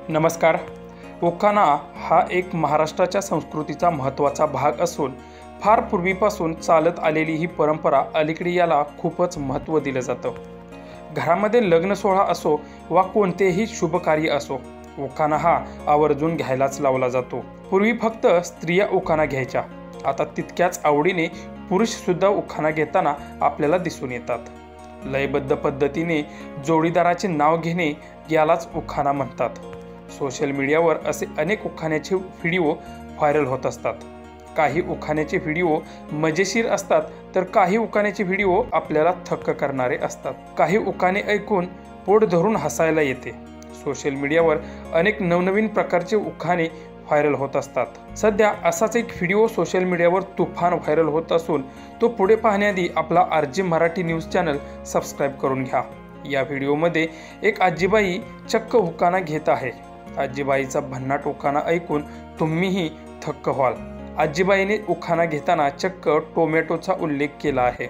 नमस्कार। उखाणा हा एक महाराष्ट्राच्या संस्कृतीचा महत्त्वाचा भाग असून फार पूर्वीपासून चालत आलेली ही परंपरा अलीकडे याला खूपच महत्त्व दिलं जातं। घरामध्ये लग्न सोहळा असो वा कोणतेही शुभ कार्य असो, उखाणा हा आवर्जून घ्यायलाच लावला जातो। पूर्वी फक्त स्त्रिया उखाणा घ्यायच्या, आता तितक्याच आवडीने पुरुष सुद्धा उखाणा घेताना आपल्याला दिसून येतात। लयबद्ध पद्धतीने जोडीदाराचे नाव घेणे यालाच उखाणा म्हणतात। सोशल मीडियावर असे अनेक उखाण्याचे व्हिडिओ व्हायरल होत असतात। काही उखाण्याचे व्हिडिओ मजेशीर असतात, तर काही उखाण्याचे व्हिडिओ आपल्याला थक्क करणारे असतात। काही उखाणे ऐकून पोट धरून हसायला येते। सोशल मीडियावर अनेक नवनवीन प्रकारचे उखाणे व्हायरल होत असतात। सध्या असाच एक व्हिडिओ सोशल मीडियावर तुफान व्हायरल होत असून तो पुढे पाहण्याआधी आपला RJ Marathi news channel subscribe करून घ्या। या व्हिडिओमध्ये एक आजीबाई चक्क उखाणा घेत आहे। आजीबाईचा भन्नाट उखाणा ऐकून तुम्हीही थक्क व्हाल। आजीबाईने उखाणा घेताना चक्क टोमॅटोचा उल्लेख केला आहे।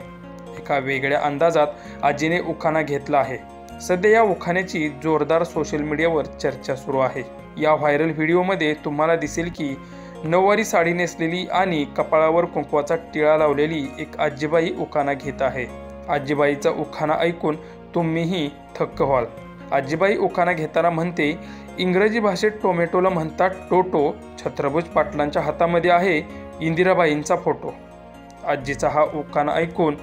एका वेगळ्या अंदाजात आजीने उखाणा घेतला आहे। सध्या या उखाण्याची जोरदार सोशल मीडियावर चर्चा सुरू आहे। या व्हायरल व्हिडिओमध्ये तुम्हाला दिसेल की नऊवारी साडी नेसलेली आणि कपाळावर कुंकवाचा टिळा लावलेली एक आजीबाई उखाणा घेत आहे। आजीबाईचा उखाणा ऐकून तुम्हीही थक्क व्हाल। आजीबाई उखाणा घेताना म्हणते, इंग्रजी भाषेत टोमॅटोला म्हणतात टोटो। छत्रपती पाटलांच्या हातामध्ये आहे इंदिराबाईंचा फोटो। आजीचा हा उखाणा ऐकून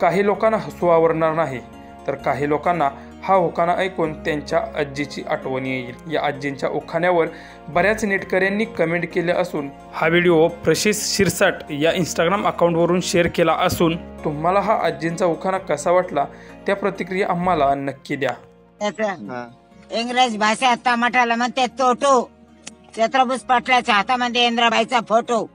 काही लोकांना हसू आवरणार नाही, तर काही लोकांना हा उखाणा ऐकून त्यांच्या आजीची आठवण येईल। या आजींच्या उखाण्यावर बऱ्याच नेटकऱ्यांनी कमेंट केल्या असून हा व्हिडिओ प्रशिष शिरसाट या इंस्टाग्राम अकाउंटवरून शेअर केला असून तुम्हाला हा आजींचा उखाणा कसा वाटला त्या प्रतिक्रिया आम्हाला नक्की द्या। इंग्रज भाषेत टमाटाला म्हणते टोटो। छत्रपती पाटलाच्या हातामध्ये इंदिराबाईचा फोटो।